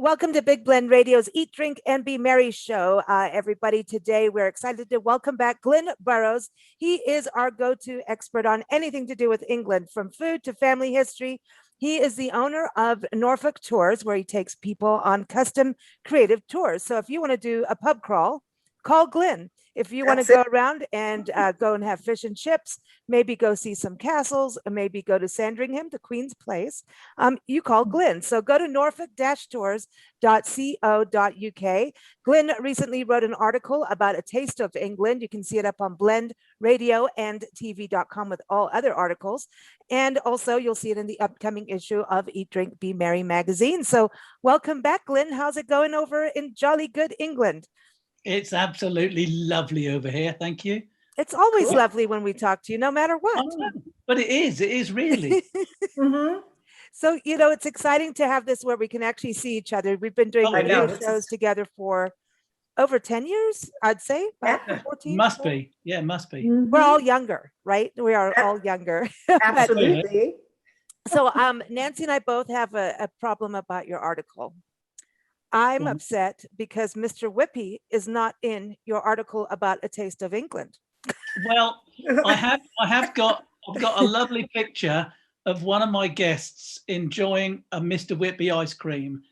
Welcome to Big Blend Radio's Eat, Drink, and Be Merry show. Everybody, today we're excited to welcome back Glynn Burrows. He is our go-to expert on anything to do with England, from food to family history. He is the owner of Norfolk Tours, where he takes people on custom creative tours. So if you want to do a pub crawl, call Glynn. If you want to go around and go and have fish and chips, maybe go see some castles, maybe go to Sandringham, the Queen's Place, you call Glynn. So go to norfolk-tours.co.uk. Glynn recently wrote an article about a taste of England. You can see it up on Blend Radio and TV.com with all other articles. And also you'll see it in the upcoming issue of Eat, Drink, Be Merry magazine. So welcome back, Glynn. How's it going over in jolly good England? It's absolutely lovely over here. Thank you. It's always lovely when we talk to you, no matter what. But it is really. So, it's exciting to have this where we can actually see each other. We've been doing radio shows together for over 10 years, I'd say. 14, must be. Yeah, must be. We're all younger, right? We are all younger. Absolutely. So Nancy and I both have a problem about your article. I'm upset because Mr. Whippy is not in your article about a taste of England. Well, I've got a lovely picture of one of my guests enjoying a Mr. Whippy ice cream,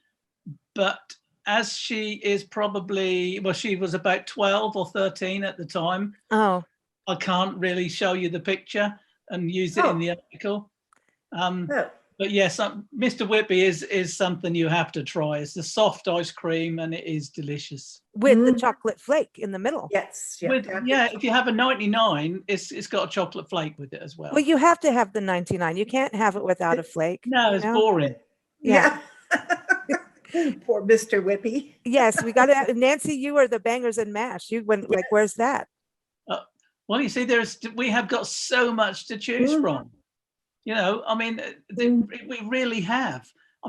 but as she is probably, she was about 12 or 13 at the time. Oh, I can't really show you the picture and use it in the article. But yes, Mr. Whippy is something you have to try. It's a soft ice cream and it is delicious. With the chocolate flake in the middle. Yes. If you have a 99, it's got a chocolate flake with it as well. Well, you have to have the 99. You can't have it without a flake. No, it's boring. Yeah. Poor Mr. Whippy. Yes, we got to. Nancy, you are the bangers and mash. You went like, where's that? Well, you see, we have got so much to choose from. We really have. I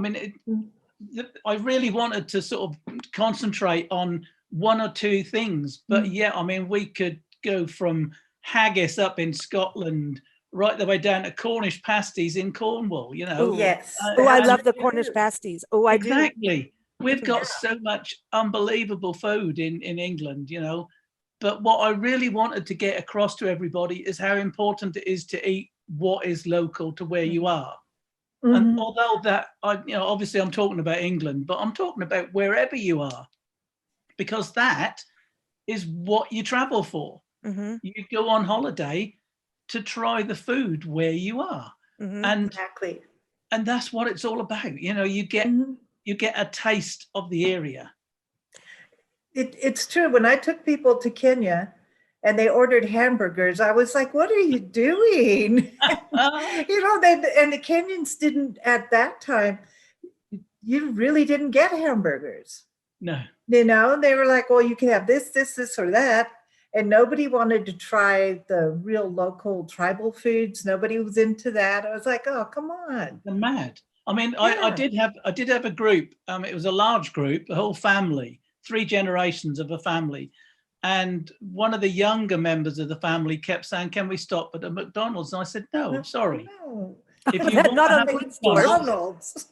really wanted to sort of concentrate on one or two things, but we could go from haggis up in Scotland right the way down to Cornish pasties in Cornwall. Oh, yes. I love the Cornish pasties. Oh, I do. Exactly. We've got so much unbelievable food in England, But what I really wanted to get across to everybody is how important it is to eat what is local to where you are. And although that, obviously I'm talking about England, but I'm talking about wherever you are, because that is what you travel for. You go on holiday to try the food where you are. And exactly. And that's what it's all about. You get a taste of the area. It's true. When I took people to Kenya and they ordered hamburgers, I was like, what are you doing? And the Kenyans didn't, at that time, you really didn't get hamburgers. No. They were like, well, you can have this, or that. And nobody wanted to try the real local tribal foods. Nobody was into that. I was like, oh, come on. They're mad. I did have a group. It was a large group, a whole family, 3 generations of a family. And one of the younger members of the family kept saying, can we stop at a McDonald's? And I said, no, I'm sorry. No. If you want not to a have McDonald's.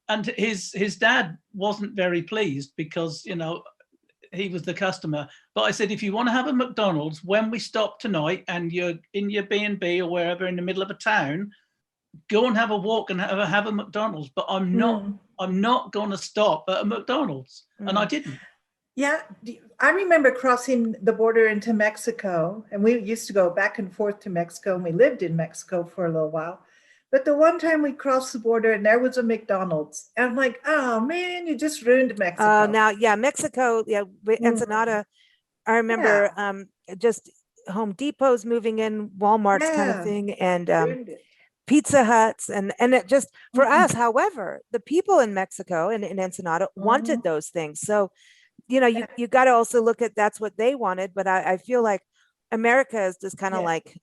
And his dad wasn't very pleased because, he was the customer. But I said, if you want to have a McDonald's, when we stop tonight and you're in your B&B or wherever in the middle of a town, go and have a walk and have a McDonald's. But I'm not going to stop at a McDonald's. And I didn't. Yeah, I remember crossing the border into Mexico, and we used to go back and forth to Mexico, and we lived in Mexico for a little while. But the one time we crossed the border and there was a McDonald's, and I'm like, oh man, you just ruined Mexico. Mexico, Ensenada. I remember just Home Depot's moving in, Walmart's kind of thing, and Pizza Huts, and it just for us. However, the people in Mexico and in Ensenada wanted those things, so. You got to also look at that's what they wanted, but I feel like America is just kind of like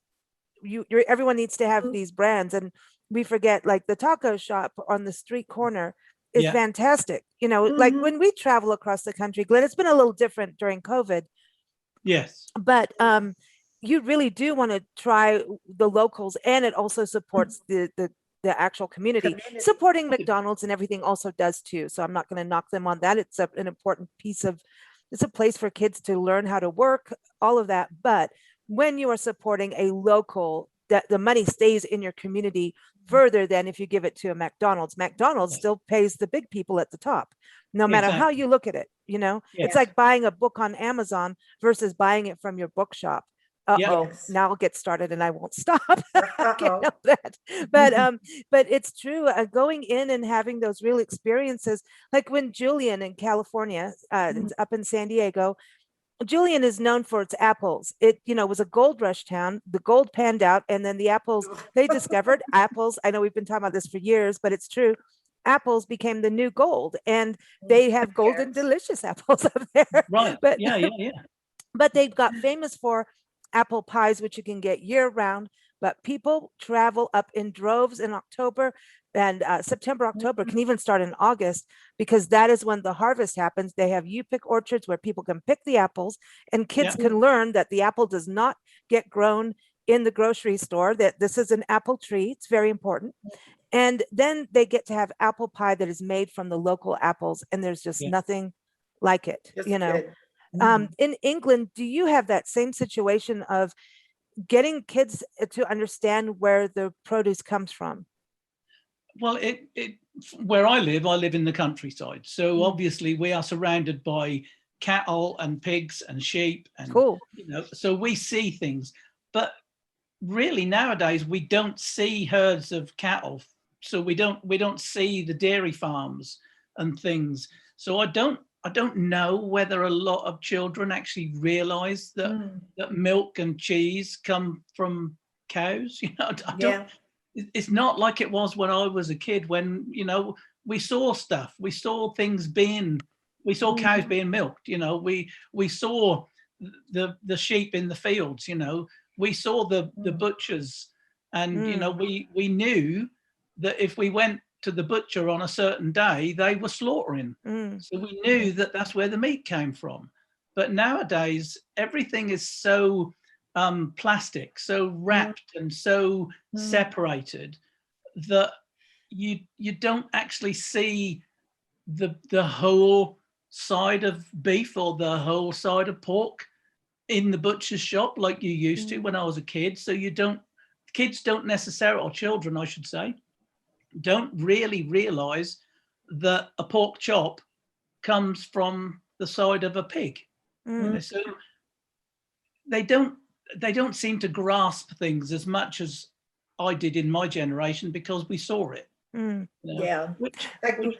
everyone needs to have these brands, and we forget like the taco shop on the street corner is fantastic. Like when we travel across the country, Glynn, it's been a little different during COVID. Yes, but you really do want to try the locals, and it also supports the the actual community. Supporting McDonald's and everything also does too. So I'm not going to knock them on that. It's an important piece of, it's a place for kids to learn how to work, all of that. But when you are supporting a local, that the money stays in your community further than if you give it to a McDonald's. McDonald's still pays the big people at the top, no matter how you look at it. You know, it's like buying a book on Amazon versus buying it from your bookshop. Now I'll get started and I won't stop. I can't help that. But it's true. Going in and having those real experiences, like when Julian in California, up in San Diego, Julian is known for its apples. It, was a gold rush town. The gold panned out, and then the apples, they discovered apples. I know we've been talking about this for years, but it's true. Apples became the new gold, and they have golden delicious apples up there. Right. But, yeah. But they've got famous for apple pies, which you can get year round. But people travel up in droves in October, and September, October, can even start in August, because that is when the harvest happens. They have you-pick orchards where people can pick the apples, and kids can learn that the apple does not get grown in the grocery store, that this is an apple tree. It's very important. And then they get to have apple pie that is made from the local apples, and there's just nothing like it, In England, do you have that same situation of getting kids to understand where the produce comes from? Well, where I live in the countryside. So obviously we are surrounded by cattle and pigs and sheep, and so we see things. But really nowadays we don't see herds of cattle. So we don't see the dairy farms and things. So I don't know whether a lot of children actually realize that milk and cheese come from cows. It's not like it was when I was a kid, when, we saw stuff, we saw cows being milked, we saw the sheep in the fields, we saw the butchers, and, we knew that if we went to the butcher on a certain day, they were slaughtering. So we knew that that's where the meat came from. But nowadays, everything is so plastic, so wrapped and so separated, that you don't actually see the whole side of beef or the whole side of pork in the butcher's shop like you used to when I was a kid. So kids don't necessarily, or children I should say, don't really realize that a pork chop comes from the side of a pig. So they don't seem to grasp things as much as I did in my generation, because we saw it. Which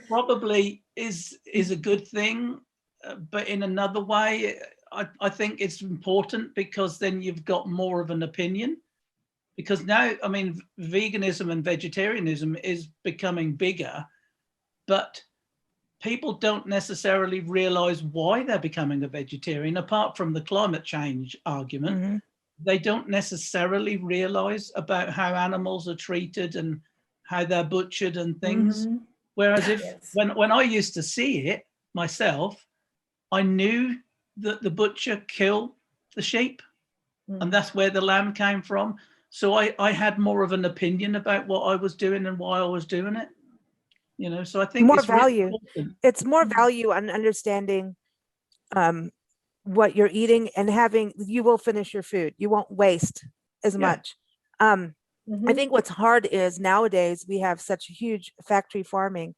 probably is a good thing, but in another way, I think it's important, because then you've got more of an opinion. Because now, I mean, veganism and vegetarianism is becoming bigger, but people don't necessarily realize why they're becoming a vegetarian, apart from the climate change argument. They don't necessarily realize about how animals are treated and how they're butchered and things. Whereas when I used to see it myself, I knew that the butcher killed the sheep, and that's where the lamb came from. So I had more of an opinion about what I was doing and why I was doing it. So I think more it's value. Really it's more value on understanding what you're eating, and you will finish your food. You won't waste as much. I think what's hard is nowadays we have such huge factory farming,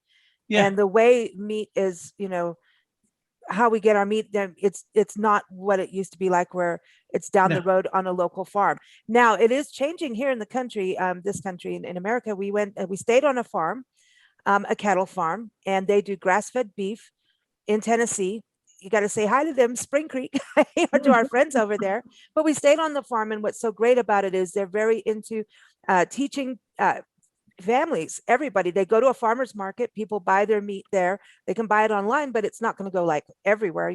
and the way meat is, how we get our meat, then it's not what it used to be like, where it's down the road on a local farm. Now it is changing here in the country, this country in America. We stayed on a farm, a cattle farm, and they do grass-fed beef in Tennessee. You got to say hi to them, Spring Creek, to our friends over there. But we stayed on the farm, and what's so great about it is they're very into teaching families, everybody. They go to a farmer's market, people buy their meat there. They can buy it online, but it's not going to go like everywhere,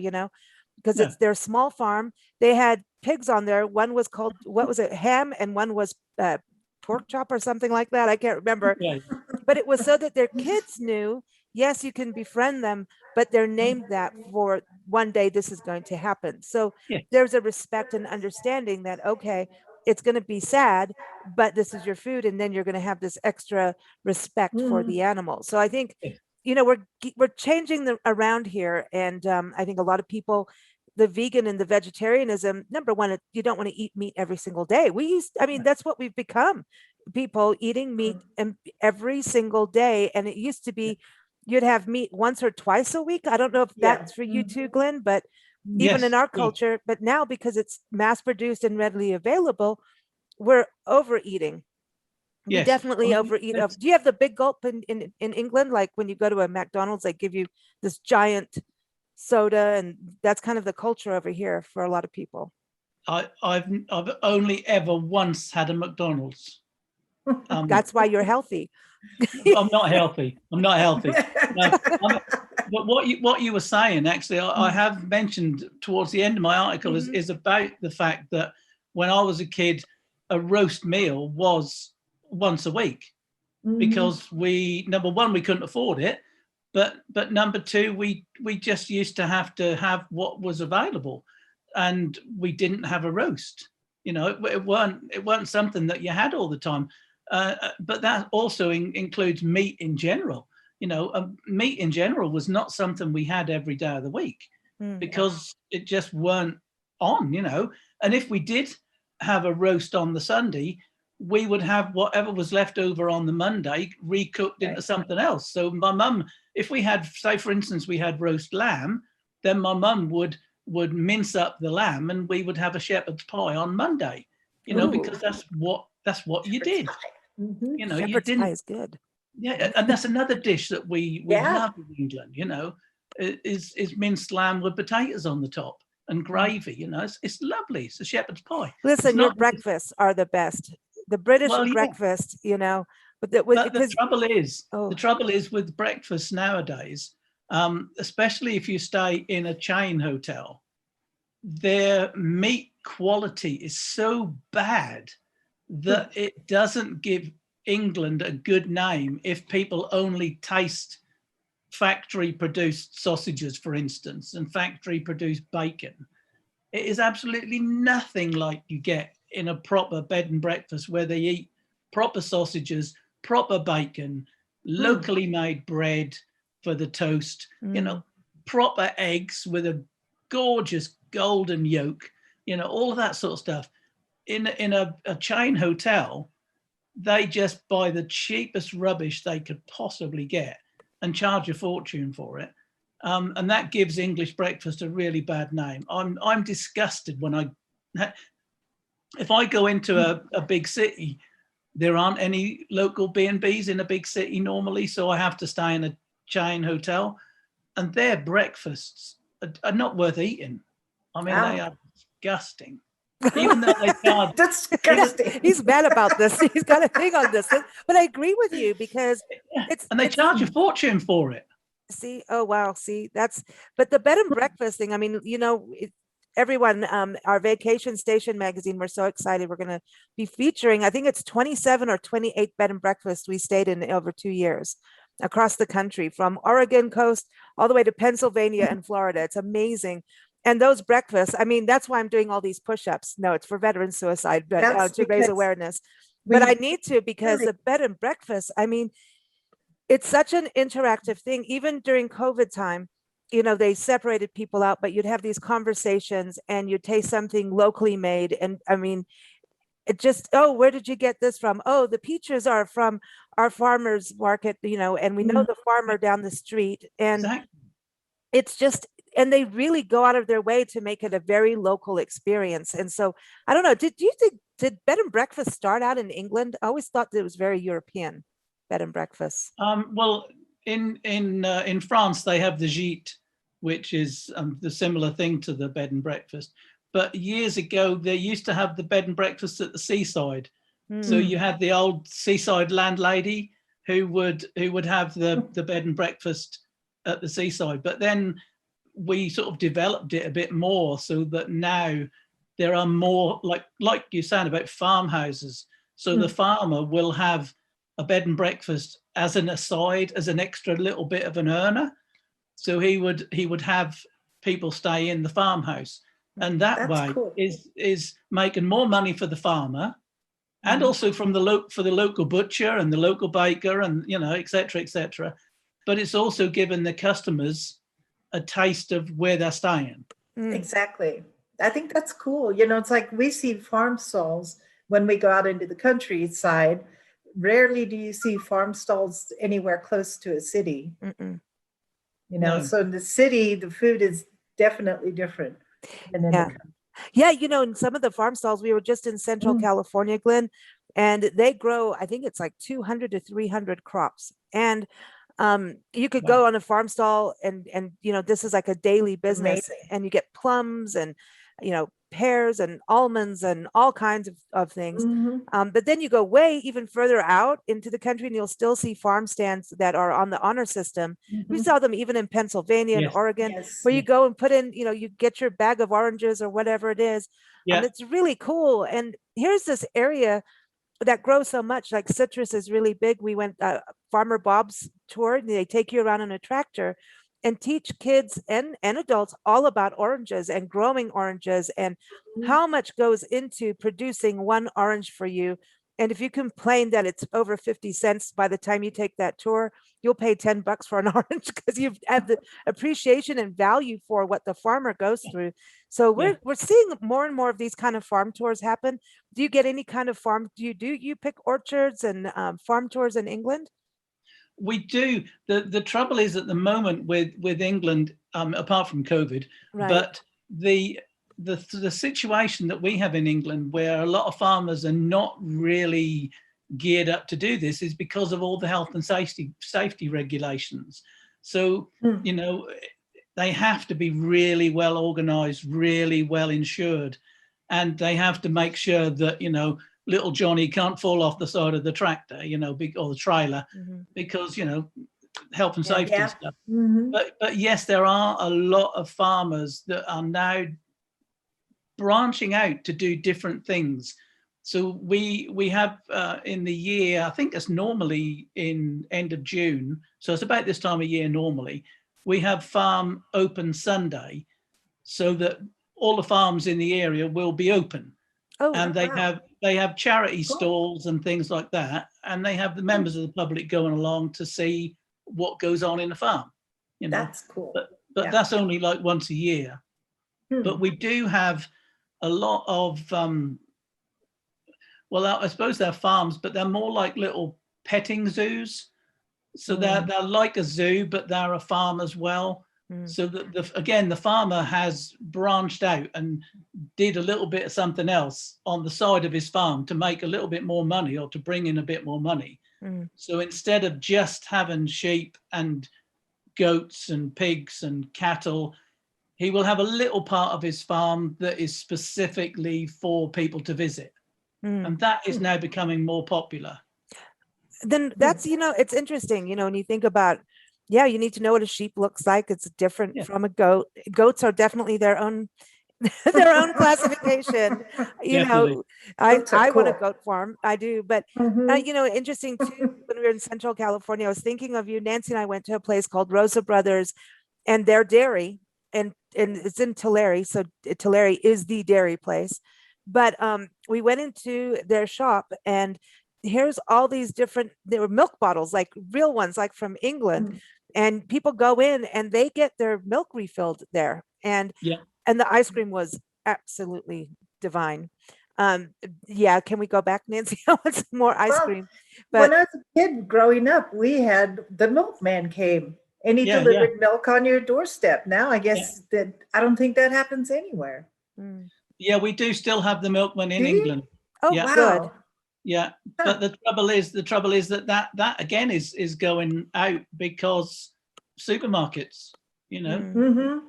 because it's their small farm. They had pigs on there. One was called, what was it, ham, and one was pork chop or something like that. I can't remember. But it was so that their kids knew, yes, you can befriend them, but they're named that for one day this is going to happen. So there's a respect and understanding that, okay, it's going to be sad, but this is your food, and then you're going to have this extra respect for the animal. So I think, we're changing around here, and I think a lot of people, the vegan and the vegetarianism, number one, you don't want to eat meat every single day. That's what we've become, people eating meat every single day. And it used to be you'd have meat once or twice a week. I don't know if that's for you too, Glynn, but even in our culture, but now because it's mass produced and readily available, we're overeating. We definitely overeat. Do you have the big gulp in England? Like when you go to a McDonald's, they give you this giant soda, and that's kind of the culture over here for a lot of people. I've only ever once had a McDonald's. That's why you're healthy. I'm not healthy. No, but what you were saying, actually, I have mentioned towards the end of my article is about the fact that when I was a kid, a roast meal was once a week, because number one, we couldn't afford it, but number two, we just used to have what was available, and we didn't have a roast. It weren't something that you had all the time. But that also includes meat in general. Meat in general was not something we had every day of the week, because it just weren't on. And if we did have a roast on the Sunday, we would have whatever was left over on the Monday recooked into something else. So my mum, if we had, say for instance, we had roast lamb, then my mum would mince up the lamb, and we would have a shepherd's pie on Monday. Because that's what you did. Shepherd's pie is good. Yeah, and that's another dish that we love in England. Is minced lamb with potatoes on the top and gravy. It's lovely. It's a shepherd's pie. Listen, your breakfasts are the best. The British breakfast, but the trouble is with breakfast nowadays, especially if you stay in a chain hotel, their meat quality is so bad that it doesn't give England a good name if people only taste factory produced sausages, for instance, and factory produced bacon. It is absolutely nothing like you get in a proper bed and breakfast, where they eat proper sausages, proper bacon, locally made bread for the toast, proper eggs with a gorgeous golden yolk, all of that sort of stuff. In a chain hotel, they just buy the cheapest rubbish they could possibly get and charge a fortune for it. And that gives English breakfast a really bad name. I'm disgusted when if I go into a big city, there aren't any local B&Bs in a big city normally, so I have to stay in a chain hotel, and their breakfasts are not worth eating. They are disgusting. Even though they charge. Disgusting. He's mad about this. He's got a thing on this, but I agree with you, because they charge a fortune for it. See, oh wow, see, but the bed and breakfast thing. Everyone, our Vacation Station magazine, we're so excited. We're going to be featuring, I think it's 27 or 28 bed and breakfasts we stayed in over 2 years across the country, from Oregon coast all the way to Pennsylvania and Florida. It's amazing. And those breakfasts, that's why I'm doing all these push-ups. No, it's for veteran suicide, but to raise awareness. But I need to, because the bed and breakfast, it's such an interactive thing. Even during COVID time, they separated people out, but you'd have these conversations and you'd taste something locally made. And it just, where did you get this from? Oh, the peaches are from our farmer's market, and we know the farmer down the street. And it's just, and they really go out of their way to make it a very local experience. And so, I don't know, did bed and breakfast start out in England? I always thought that it was very European, bed and breakfast. Well, in France, they have the gîte, which is the similar thing to the bed and breakfast. But years ago, they used to have the bed and breakfast at the seaside. So you had the old seaside landlady who would have the bed and breakfast at the seaside. But then we sort of developed it a bit more, so that now there are more, like you're saying about farmhouses. So the farmer will have a bed and breakfast as an aside, as an extra little bit of an earner. So he would have people stay in the farmhouse. And that That's way cool. is making more money for the farmer, and Mhm. also from for the local butcher and the local baker, and et cetera, et cetera. But it's also given the customers a taste of where they're staying. Exactly. I think that's cool. You know, it's like we see farm stalls when we go out into the countryside. Rarely do you see farm stalls anywhere close to a city. Mm-mm. You know, No. so in the city, the food is definitely different than in the Yeah. country. Yeah, in some of the farm stalls, we were just in Central California, Glynn, and they grow, I think it's like 200 to 300 crops. And you could go Wow. on a farm stall and this is like a daily business, Amazing. and you get plums and pears and almonds and all kinds of things. Mhm. But then you go way even further out into the country and you'll still see farm stands that are on the honor system. We Mhm. saw them even in Pennsylvania and Yes. Oregon, Yes. where you go and put in, you get your bag of oranges or whatever it is. Yeah. It's really cool. And here's this area that grows so much, like citrus is really big. We went Farmer Bob's tour, and they take you around on a tractor and teach kids and adults all about oranges and growing oranges and how much goes into producing one orange for you. And if you complain that it's over 50 cents by the time you take that tour, you'll pay $10 for an orange because you've had the appreciation and value for what the farmer goes through. So we're seeing more and more of these kind of farm tours happen. Do you get any kind of farm? Do you pick orchards and farm tours in England? We do. The trouble is at the moment with England, apart from COVID, Right. but the situation that we have in England, where a lot of farmers are not really geared up to do this, is because of all the health and safety regulations. So they have to be really well organized, really well insured, and they have to make sure that little Johnny can't fall off the side of the tractor, or the trailer, because health and safety Yeah. stuff. Mhm. But yes, there are a lot of farmers that are now branching out to do different things. So we have in the year, I think it's normally in end of June, so it's about this time of year normally, we have farm open Sunday, so that all the farms in the area will be open. Oh, And wow. they have charity Cool. stalls and things like that, and they have the members of the public going along to see what goes on in the farm. That's cool. But Yeah. that's only like once a year. But we do have a lot of well, I suppose they're farms, but they're more like little petting zoos. So they're like a zoo, but they're a farm as well. So that the farmer has branched out and did a little bit of something else on the side of his farm to make a little bit more money, or to bring in a bit more money. So instead of just having sheep and goats and pigs and cattle, he will have a little part of his farm that is specifically for people to visit. And that is now becoming more popular. Then that's, it's interesting, when you think about, you need to know what a sheep looks like. It's different from a goat. Goats are definitely their own their own classification. Definitely. I want a cool. goat farm. I do, but Mhm. interesting too, when we were in Central California, I was thinking of you. Nancy and I went to a place called Rosa Brothers and their dairy, and it's in Tulare. So Tulare is the dairy place. But we went into their shop, and here's all these different, there were milk bottles, like real ones, like from England. And people go in and they get their milk refilled there. And the ice cream was absolutely divine. Can we go back, Nancy? I want some more ice Well, cream. when But I was a kid growing up, we had the milkman came and he Yeah, delivered milk on your doorstep. Now I guess Yeah. that I don't think that happens anywhere. Yeah, we do still have the milkman in Do you? England. oh, Yeah. good. Wow. Yeah, Huh. but the trouble is that again is going out because supermarkets, Mm-hmm.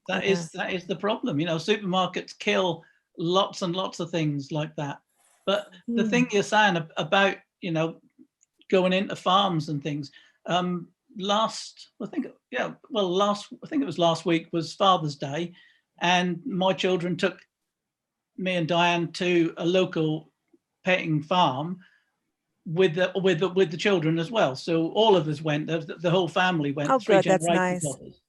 that Yeah. is the problem. Supermarkets kill lots and lots of things like that. But the thing you're saying about going into farms and things, last I think it was last week was Father's Day, and my children took me and Diane to a local petting farm with the children as well. So all of us went. The whole family went. Oh, 3 good. That's generations nice. of us,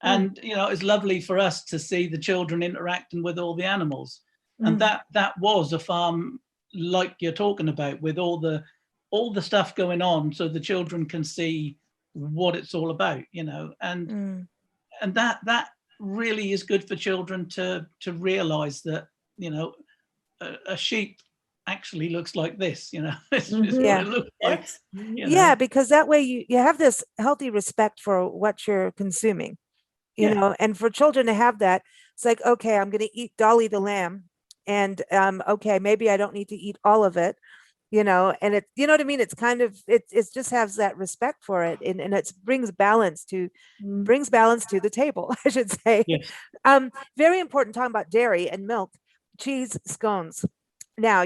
And, it's lovely for us to see the children interacting with all the animals. And that was a farm like you're talking about, with all the stuff going on, so the children can see what it's all about, and that really is good for children to realize that, a sheep actually looks like this, it's just what it looks like. Yeah, because that way you have this healthy respect for what you're consuming, and for children to have that, it's like, okay, I'm going to eat Dolly the lamb, and okay, maybe I don't need to eat all of it, and it, you know what I mean? It's kind of, it just has that respect for it, and it brings balance to the table, I should say. Yes. Very important, talking about dairy and milk, cheese scones. Now,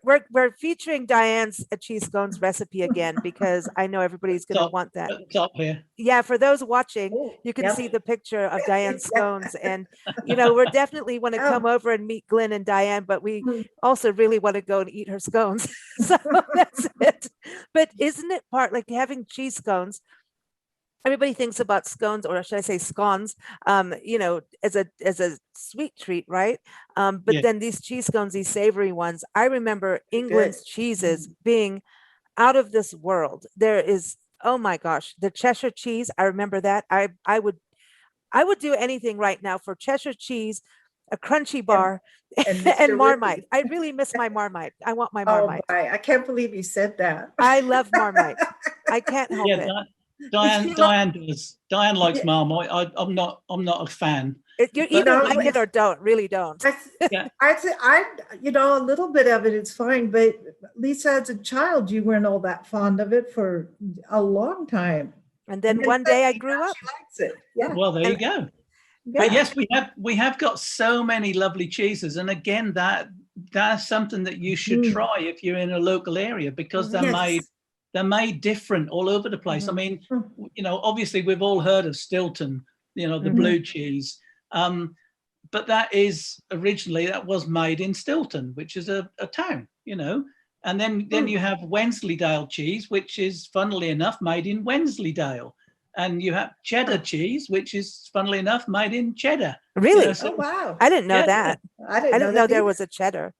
we're featuring Diane's cheese scones recipe again, because I know everybody's going to want that. At the top here. Yeah, for those watching, you can see the picture of Diane's scones, and we're definitely want to come over and meet Glynn and Diane, but we also really want to go and eat her scones. So that's it. But isn't it part like having cheese scones? Everybody thinks about scones, or should I say scones, as a sweet treat, right? But then these cheese scones, these savory ones, I remember England's cheeses being out of this world. There is, oh my gosh, the Cheshire cheese. I remember that. I would do anything right now for Cheshire cheese, a crunchy bar, and Marmite. I really miss my Marmite. I want my Marmite. Oh, I can't believe you said that. I love Marmite. I can't help it. Diane does. Diane likes Marmite. I'm not a fan. You either like it or don't. Really don't. I a little bit of it is fine, but Lisa, as a child, you weren't all that fond of it for a long time. And then one day I grew up. She likes it. Yeah. Well, there you go. Yeah. But yes, we have got so many lovely cheeses, and again, that's something that you should try if you're in a local area, because they're made different all over the place. I mean, obviously we've all heard of Stilton, the blue cheese. But that was made in Stilton, which is a town, and then you have Wensleydale cheese, which is, funnily enough, made in Wensleydale. And you have cheddar cheese, which is, funnily enough, made in Cheddar. Really? Oh, wow. I didn't know that. I didn't know there was a cheddar.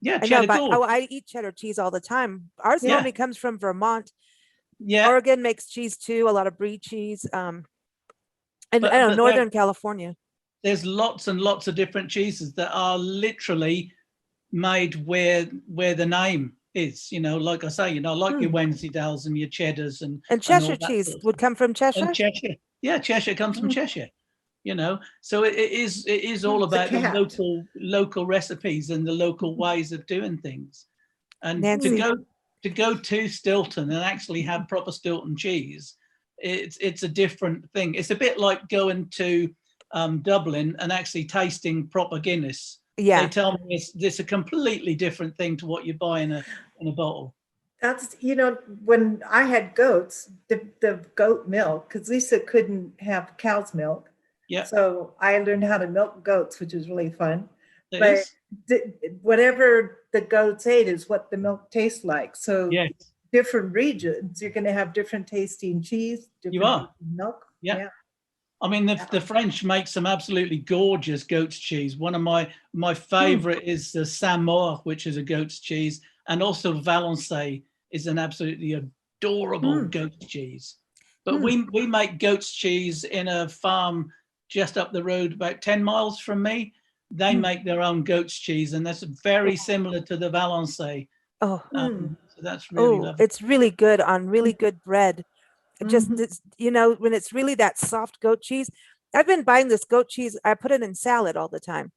Yeah, cheddar. I eat cheddar cheese all the time. Ours normally comes from Vermont. Yeah. Oregon makes cheese too, a lot of brie cheese. And Northern California. There's lots and lots of different cheeses that are literally made where the name is, like I say, like your Wensleydales and your Cheddars and Cheshire cheese would come from Cheshire. And Cheshire, Cheshire comes from Cheshire. So it is all about the local recipes and the local ways of doing things. And to go to Stilton and actually have proper Stilton cheese, it's a different thing. It's a bit like going to Dublin and actually tasting proper Guinness. Yeah, they tell me it's a completely different thing to what you buy in a bottle. That's, when I had goats, the goat milk, because Lisa couldn't have cow's milk. Yeah. So I learned how to milk goats, which is really fun. Whatever the goats ate is what the milk tastes like. So different regions, you're going to have different tasting cheese. Different milk. Yeah. I mean, the French make some absolutely gorgeous goat's cheese. One of my favorite is the Saint-Maur, which is a goat's cheese, and also Valençay is an absolutely adorable goat's cheese. But we make goat's cheese in a farm just up the road, about 10 miles from me. They make their own goat's cheese, and that's very similar to the Valençay. So that's really lovely. It's really good on really good bread. Just when it's really that soft goat cheese. I've been buying this goat cheese. I put it in salad all the time,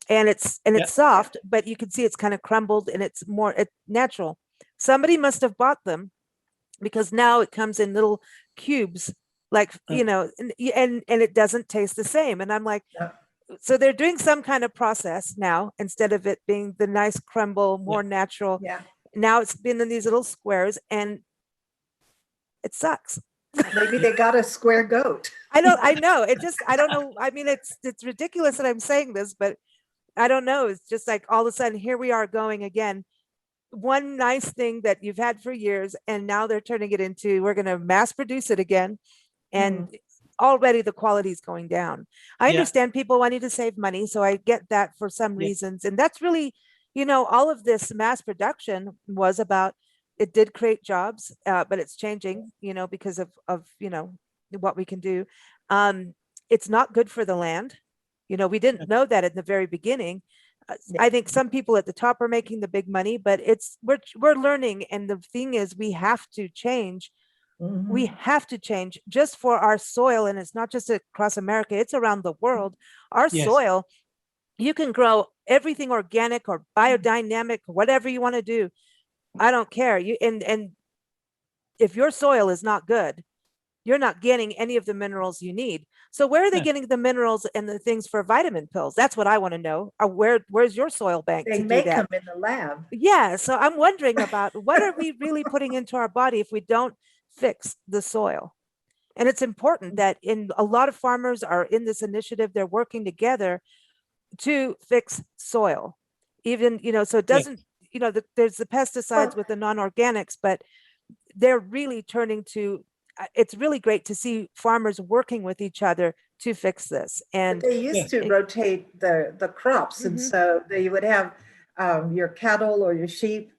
and it's soft, but you can see it's kind of crumbled, and it's more natural. Somebody must have bought them, because now it comes in little cubes, like and it doesn't taste the same. And I'm like, so they're doing some kind of process now, instead of it being the nice crumble, more natural. Yeah. Now it's been in these little squares, and it sucks. Maybe they got a square goat. I know. I don't know. I mean, it's ridiculous that I'm saying this, but I don't know. It's just like all of a sudden, here we are going again. One nice thing that you've had for years, and now they're turning it into, we're going to mass produce it again. And already the quality is going down. I Yeah. understand people wanting to save money, so I get that for some Yeah. reasons. And that's really, all of this mass production was about, it did create jobs, but it's changing, because of what we can do. It's not good for the land. We didn't know that in the very beginning. I think some people at the top are making the big money, but we're learning. And the thing is, we have to change. We have to change just for our soil. And it's not just across America, it's around the world. Our Yes. soil, you can grow everything organic or biodynamic, whatever you want to do. I don't care. And if your soil is not good, you're not getting any of the minerals you need. So where are they Yeah. getting the minerals and the things for vitamin pills? That's what I want to know. Or where's your soil bank They to do make that? them in the lab. Yeah. So I'm wondering about what are we really putting into our body if we don't fix the soil? And it's important that a lot of farmers are in this initiative. They're working together to fix soil. Even, so it doesn't, there's the pesticides with the non-organics, but they're really turning to, it's really great to see farmers working with each other to fix this. But And they used to rotate the crops. And so they would have your cattle or your sheep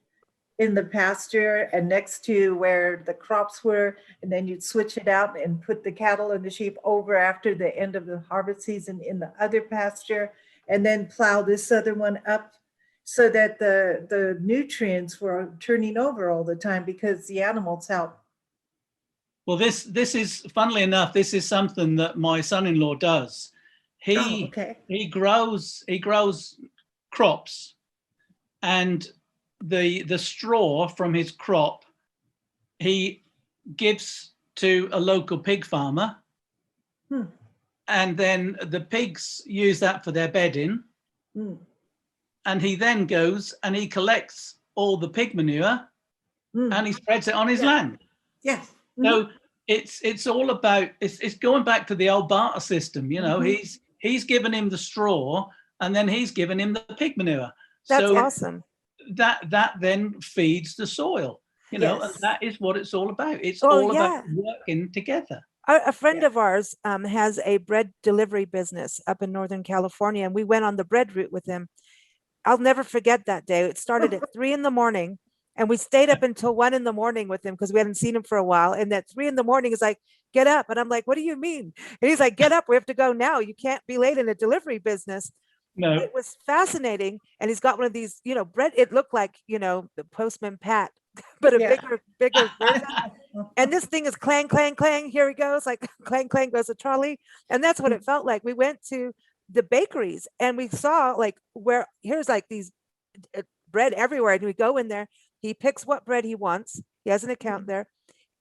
in the pasture and next to where the crops were, and then you'd switch it out and put the cattle and the sheep over after the end of the harvest season in the other pasture, and then plow this other one up so that the nutrients were turning over all the time because the animals help. Well, this is, funnily enough, this is something that my son-in-law does. He grows crops, and the straw from his crop he gives to a local pig farmer, and then the pigs use that for their bedding. And he then goes and he collects all the pig manure and he spreads it on his land. Yes. So it's all about, it's going back to the old barter system. He's given him the straw and then he's given him the pig manure. That's so awesome. That then feeds the soil, and that is what it's all about. It's all about working together. A friend of ours has a bread delivery business up in Northern California, and we went on the bread route with him. I'll never forget that day. It started at 3 a.m. and we stayed up until 1 a.m. with him because we hadn't seen him for a while. And at 3 a.m. is like, get up. And I'm like, what do you mean? And he's like, get up. We have to go now. You can't be late in a delivery business. No. It was fascinating. And he's got one of these, bread. It looked like, the Postman Pat, but a bigger version. And this thing is clang, clang, clang. Here he goes. Like clang, clang goes a trolley. And that's what it felt like. We went to the bakeries and we saw here's like these bread everywhere. And we go in there. He picks what bread he wants. He has an account there.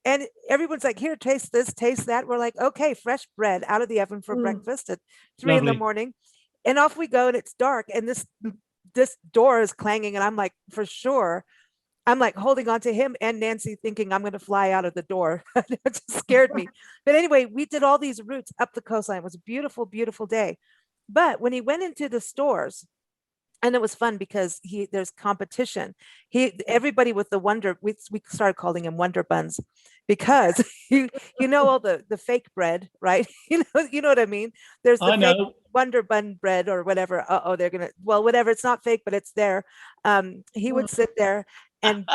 And everyone's like, here, taste this, taste that. We're like, okay, fresh bread out of the oven for breakfast at 3 a.m. And off we go, and it's dark, and this door is clanging, and I'm like, for sure, I'm like holding on to him and Nancy, thinking I'm going to fly out of the door. It just scared me. But anyway, we did all these routes up the coastline. It was a beautiful, beautiful day. But when he went into the stores, and it was fun because there's competition. Everybody with the we started calling him Wonder Buns because all the fake bread, right? You know what I mean? There's the fake Wonder Bun bread or whatever. They're gonna, whatever. It's not fake, but it's there. He would sit there and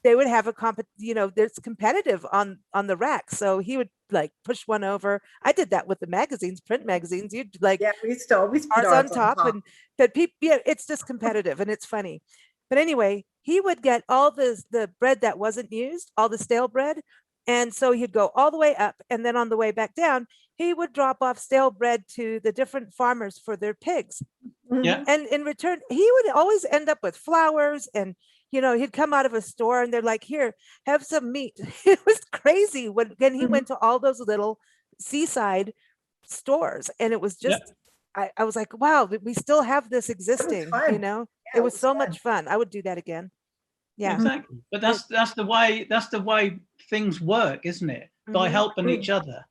they would have there's competitive on the rack. So he would like push one over. I did that with the magazines, print magazines. You'd like, we used to always put ours on top. And but people, it's just competitive and it's funny. But anyway, he would get all the bread that wasn't used, all the stale bread. And so he'd go all the way up, and then on the way back down, he would drop off stale bread to the different farmers for their pigs. Yeah. And in return, he would always end up with flowers, and he'd come out of a store and they're like, here, have some meat. It was crazy when he went to all those little seaside stores, and it was just, I was like, wow, we still have this existing, it was so much fun. I would do that again. Yeah, exactly. But that's the way things work, isn't it? By helping each other.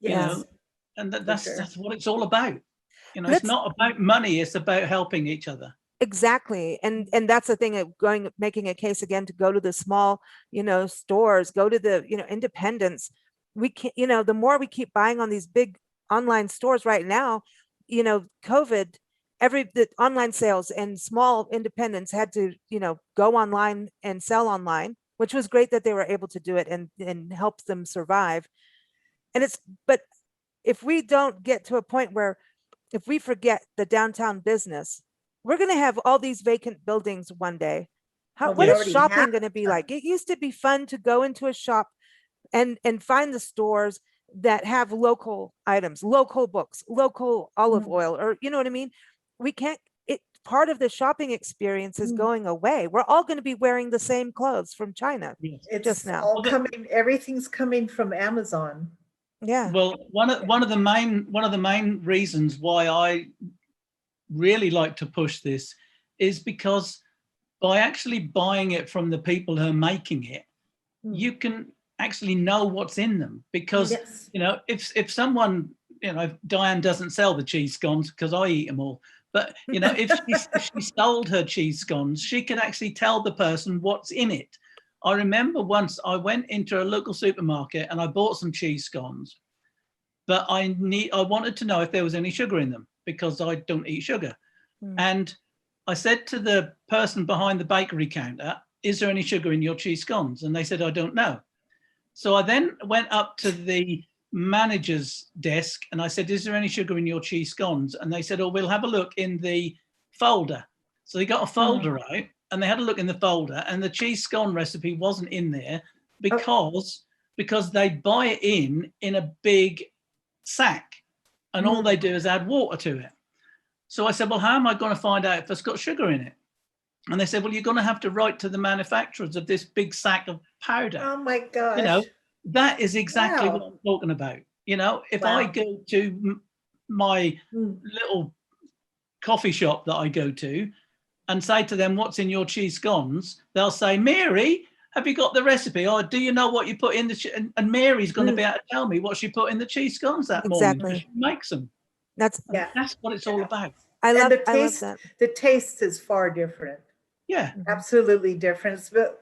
And that's what it's all about. It's not about money, it's about helping each other. Exactly. And that's the thing of making a case again to go to the small, stores, go to the, independents, we can't, the more we keep buying on these big online stores right now, COVID, the online sales and small independents had to, go online and sell online, which was great that they were able to do it and help them survive. But if we don't get to a point where, if we forget the downtown business, we're going to have all these vacant buildings one day. Well, What we is already shopping have going to be some. like? It used to be fun to go into a shop and find the stores that have local items, local books, local olive oil, or you know what I mean? We can't, part of the shopping experience is going away. We're all going to be wearing the same clothes from China. Yes. It's just now. all coming, everything's coming from Amazon. Yeah. Well, one of the main reasons why I really like to push this is because by actually buying it from the people who are making it, you can actually know what's in them. Because Yes. if someone, Diane doesn't sell the cheese scones because I eat them all, but if she sold her cheese scones, she could actually tell the person what's in it. I remember once I went into a local supermarket and I bought some cheese scones, but I wanted to know if there was any sugar in them because I don't eat sugar. And I said to the person behind the bakery counter, is there any sugar in your cheese scones? And they said, I don't know. So I then went up to the manager's desk and I said, is there any sugar in your cheese scones? And they said, oh, we'll have a look in the folder. So they got a folder out and they had a look in the folder, and the cheese scone recipe wasn't in there because they buy it in a big sack, and all they do is add water to it. So I said, well, how am I going to find out if it's got sugar in it? And they said, well, you're going to have to write to the manufacturers of this big sack of powder. Oh my gosh. That is exactly what I'm talking about. If I go to my little coffee shop that I go to and say to them, what's in your cheese scones? They'll say, Mary, have you got the recipe? Or do you know what you put in the and Mary's going to be able to tell me what she put in the cheese scones that morning. Because she makes them. That's what it's all about. I love that. The taste is far different. Yeah. Absolutely different. But,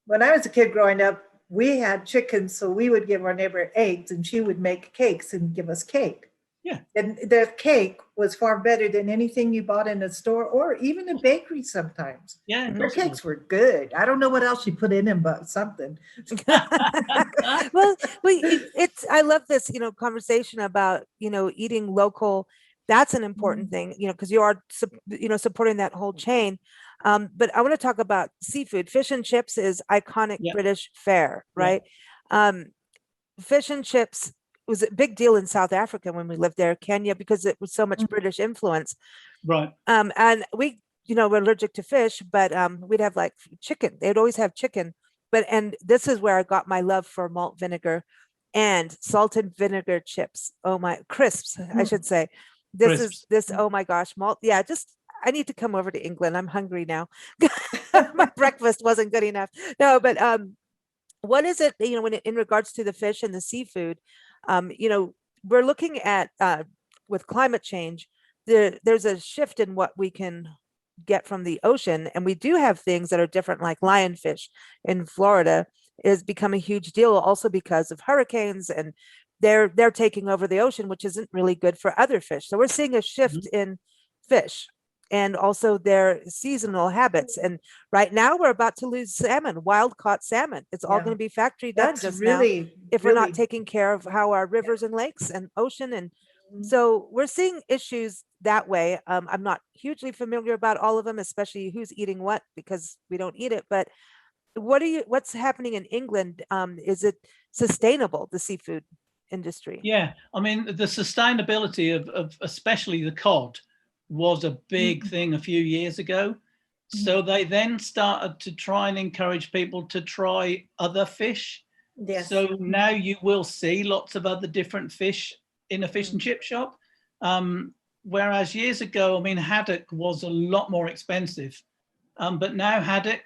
when I was a kid growing up, we had chickens, so we would give our neighbor eggs and she would make cakes and give us cake. Yeah. And the cake was far better than anything you bought in a store or even a bakery sometimes. Yeah. Their cakes were good. I don't know what else you put in them, but something. Well, I love this, conversation about, eating local. That's an important thing, because you are, supporting that whole chain. But I want to talk about seafood. Fish and chips is iconic British fare, right? Fish and chips was a big deal in South Africa when we lived there, Kenya, because it was so much British influence. Right. And we, we're allergic to fish, but we'd have like chicken. They'd always have chicken. And this is where I got my love for malt vinegar and salt and vinegar chips. Oh my, crisps, I should say. Oh my gosh, malt. Yeah, I need to come over to England. I'm hungry now. My breakfast wasn't good enough. No, but what is it, when in regards to the fish and the seafood, we're looking at with climate change, there's a shift in what we can get from the ocean. And we do have things that are different, like lionfish in Florida is become a huge deal also because of hurricanes, and they're taking over the ocean, which isn't really good for other fish. So we're seeing a shift in fish and also their seasonal habits. And right now we're about to lose salmon, wild caught salmon. It's all going to be factory done now if we're not taking care of how our rivers and lakes and ocean. And so we're seeing issues that way. I'm not hugely familiar about all of them, especially who's eating what, because we don't eat it. But what's happening in England? Is it sustainable, the seafood industry? Yeah, I mean, the sustainability of especially the cod was a big thing a few years ago. So they then started to try and encourage people to try other fish. Yes. So now you will see lots of other different fish in a fish and chip shop. Whereas years ago, I mean, haddock was a lot more expensive. But now haddock,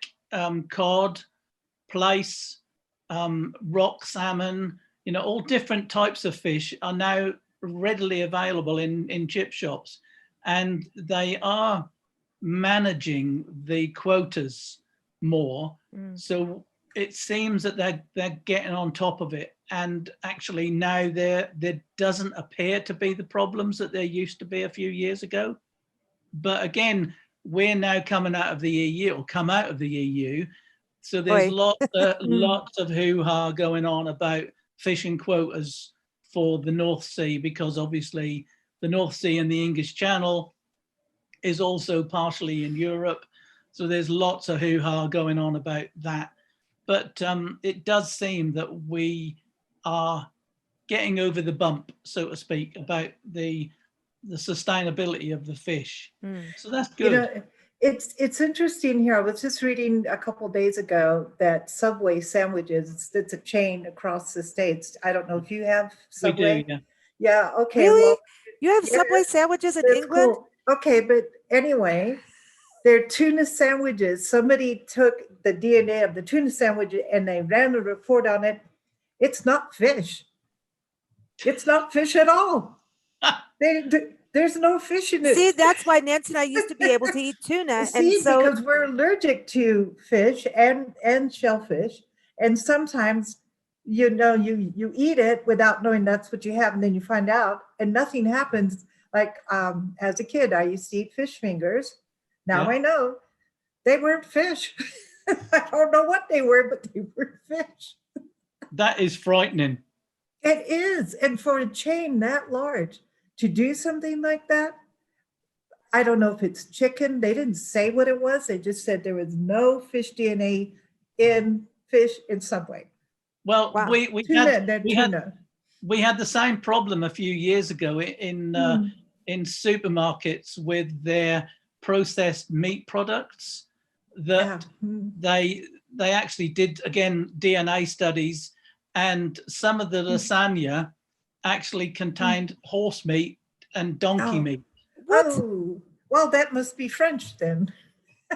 cod, plaice, rock salmon, all different types of fish are now readily available in chip shops. And they are managing the quotas more. So it seems that they're getting on top of it, and actually now there doesn't appear to be the problems that there used to be a few years ago. But again, we're now coming out of the EU, or come out of the EU, so there's lots of hoo-ha going on about fishing quotas for the North Sea, because obviously the North Sea and the English Channel is also partially in Europe. So there's lots of hoo-ha going on about that. But it does seem that we are getting over the bump, so to speak, about the sustainability of the fish. So that's good. You know, it's interesting here. I was just reading a couple of days ago that Subway sandwiches, it's a chain across the states. I don't know if you have Subway. We do, yeah. Yeah, okay. Really? Well, You have yeah, Subway sandwiches in that's England? cool. Okay, but anyway, they're tuna sandwiches. Somebody took the DNA of the tuna sandwich and they ran a report on it. It's not fish. It's not fish at all. There's no fish in it. See, that's why Nancy and I used to be able to eat tuna. See, and so because we're allergic to fish and shellfish, and sometimes you eat it without knowing that's what you have, and then you find out, and nothing happens. Like as a kid, I used to eat fish fingers. Now I know they weren't fish. I don't know what they were, but they were fish. That is frightening. It is, and for a chain that large to do something like that, I don't know if it's chicken. They didn't say what it was. They just said there was no fish DNA in fish in Subway. Well, Wow. we had the same problem a few years ago in supermarkets with their processed meat products. That they actually did, again, DNA studies, and some of the lasagna actually contained horse meat and donkey meat. What? Oh, well, that must be French then.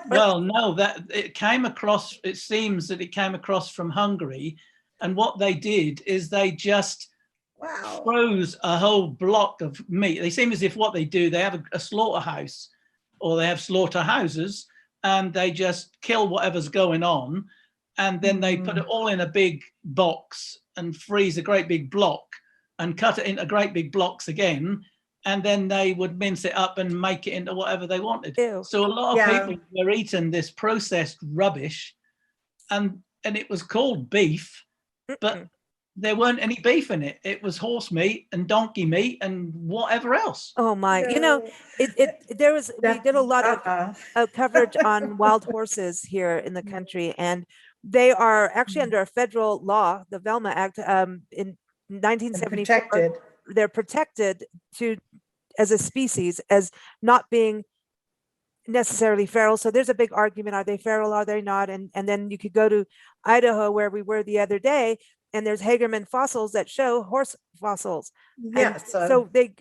Well, no, it seems that it came across from Hungary. And what they did is they just froze a whole block of meat. They seem as if what they do, they have a slaughterhouse, or they have slaughterhouses, and they just kill whatever's going on. And then they put it all in a big box and freeze a great big block and cut it into great big blocks again. And then they would mince it up and make it into whatever they wanted. Ew. So a lot of people were eating this processed rubbish, and it was called beef, but there weren't any beef in it. It was horse meat and donkey meat and whatever else. Oh my! You know, we did a lot of coverage on wild horses here in the country, and they are actually under a federal law, the Velma Act, in 1974. They're protected as a species, as not being necessarily feral. So there's a big argument: are they feral? Are they not? And then you could go to Idaho, where we were the other day, and there's Hagerman fossils that show horse fossils. Yes. So they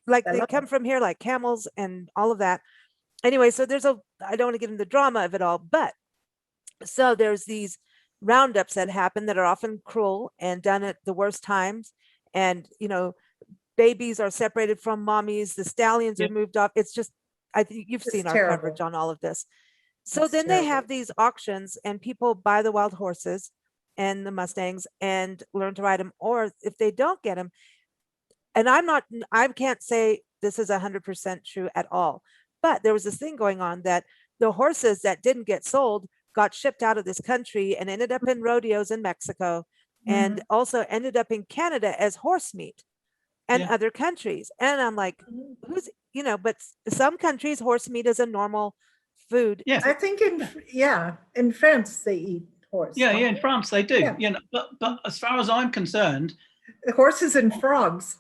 come from here, like camels and all of that. Anyway, so I don't want to get into the drama of it all, but so there's these roundups that happen that are often cruel and done at the worst times. And, babies are separated from mommies, the stallions are moved off. It's just, I think you've seen our coverage on all of this. So then they have these auctions, and people buy the wild horses and the Mustangs and learn to ride them. Or if they don't get them, and I can't say this is 100% true at all, but there was this thing going on that the horses that didn't get sold got shipped out of this country and ended up in rodeos in Mexico, and also ended up in Canada as horse meat and other countries. And I'm like, but some countries horse meat is a normal food. Yeah. I think in France they eat horse. Yeah, in France they do. Yeah. But as far as I'm concerned, horses and frogs.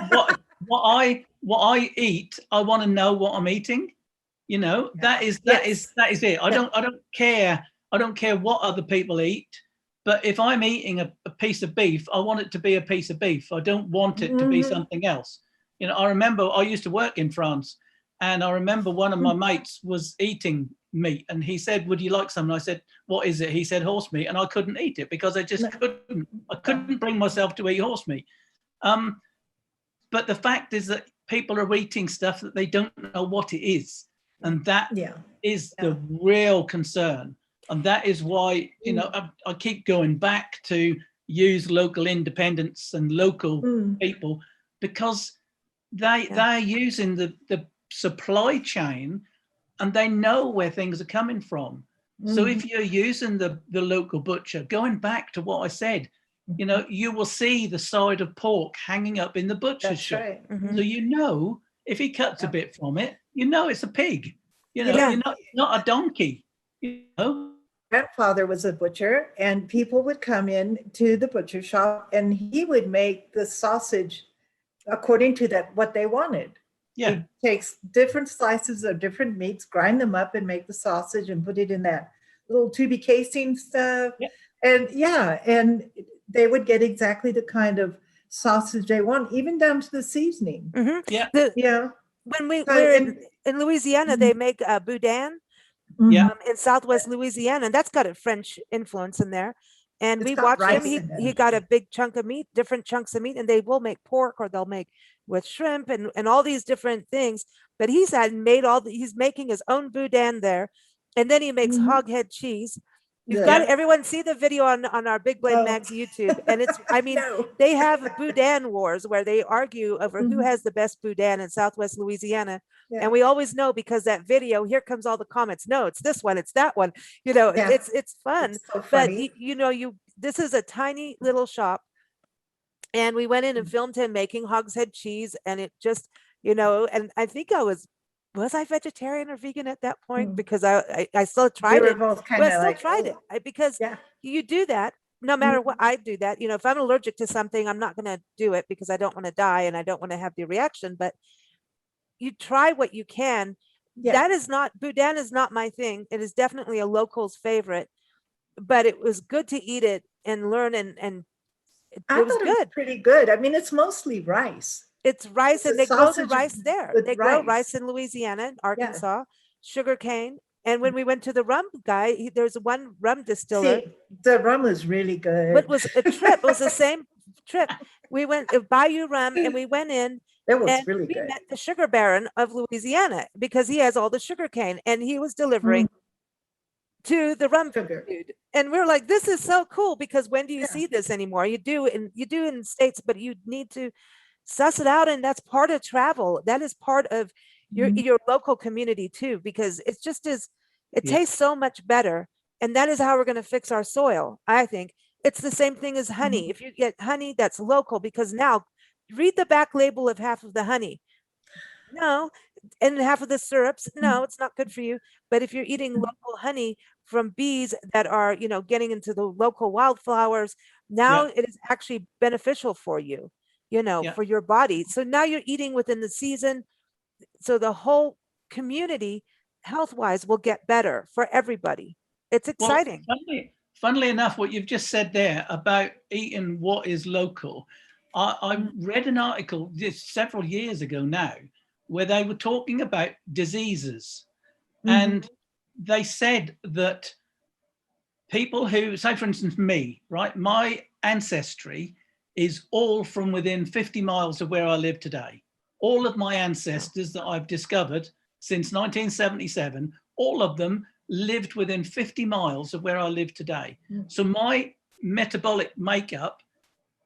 what I eat, I want to know what I'm eating. That is it. I don't care what other people eat. But if I'm eating a piece of beef, I want it to be a piece of beef. I don't want it to be something else. I remember I used to work in France, and I remember one of my mates was eating meat, and he said, "Would you like some?" And I said, "What is it?" He said, "Horse meat," and I couldn't eat it because I just couldn't. I couldn't bring myself to eat horse meat. But the fact is that people are eating stuff that they don't know what it is, and that is the real concern. And that is why, you know, I keep going back to use local independents and local people, because they're using the supply chain and they know where things are coming from. So if you're using the local butcher, going back to what I said, you know, you will see the side of pork hanging up in the butcher's shop. Right. So you know, if he cuts a bit from it, you know it's a pig. You know, Yeah. you're not a donkey. You know. Grandfather was a butcher, and people would come in to the butcher shop, and he would make the sausage according to what they wanted. Yeah. He takes different slices of different meats, grind them up, and make the sausage, and put it in that little tubey casing stuff. Yeah. And they would get exactly the kind of sausage they want, even down to the seasoning. Yeah. When we're in Louisiana, they make Boudin. Yeah. In Southwest Louisiana, and that's got a French influence in there. And It's we got watched him. rice in He it. got a big chunk of meat, different chunks of meat, and they will make pork or they'll make with shrimp and all these different things. But he's he's making his own boudin there. And then he makes hog head cheese. You've got everyone see the video on our Big Blade Mags YouTube. And it's, I mean, they have boudin wars where they argue over who has the best boudin in Southwest Louisiana. Yeah. And we always know because that video, here comes all the comments. No, it's this one, it's that one. You know, it's fun. It's so But funny. this is a tiny little shop. And we went in and filmed him making hogshead cheese. And it just, and I think was I vegetarian or vegan at that point? Because I still tried it. Both But I still tried it because you do that no matter what. I do that. If I'm allergic to something, I'm not going to do it because I don't want to die and I don't want to have the reaction. But you try what you can. Boudin is not my thing. It is definitely a local's favorite, but it was good to eat it and learn and it was good. It was pretty good. I mean, it's mostly rice. It's rice, and they grow the rice there. They grow rice in Louisiana and Arkansas, sugarcane. And when we went to the rum guy, there's one rum distiller. The rum was really good. It was a trip. It was the same trip. We went to Bayou Rum, and we went in. It was really we good. met the sugar baron of Louisiana because he has all the sugar cane, and he was delivering to the rum dude. And we're like, this is so cool because when do you see this anymore? You do in States, but you need to suss it out, and that's part of travel. That is part of your local community too, because it tastes so much better, and that is how we're going to fix our soil. I think it's the same thing as honey. If you get honey that's local, because now read the back label of half of the honey. No, and half of the syrups. No, it's not good for you. But if you're eating local honey from bees that are, getting into the local wildflowers, now it is actually beneficial for you. For your body. So now you're eating within the season. So the whole community health-wise will get better for everybody. It's exciting. Well, funnily enough, what you've just said there about eating what is local, I read an article just several years ago now where they were talking about diseases. And they said that people who, say for instance, me, right? My ancestry is all from within 50 miles of where I live today. All of my ancestors that I've discovered since 1977, all of them lived within 50 miles of where I live today. So my metabolic makeup